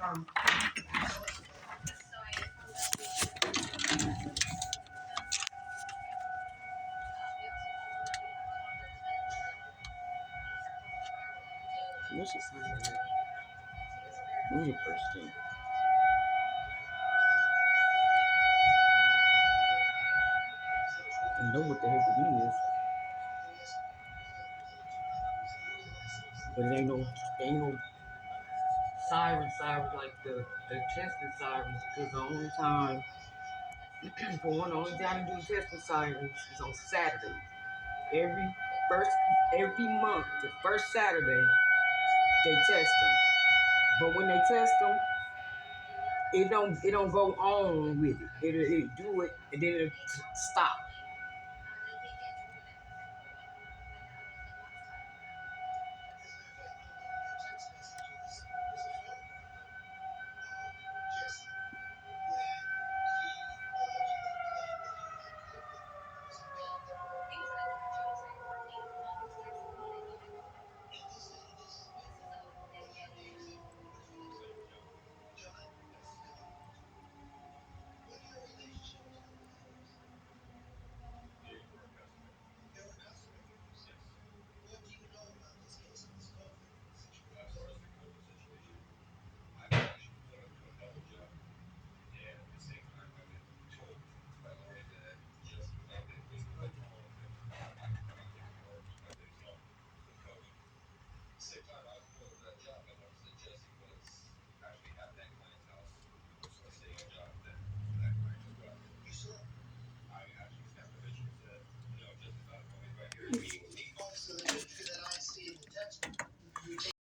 What's the sign of that? What's the first thing? I know what the heck it is, but it ain't no sirens like the testing sirens. Because the only time, the only time to do testing sirens is on Saturday. Every first every month, the first Saturday, they test them. But when they test them, it don't go on with it. It do it and then it stop.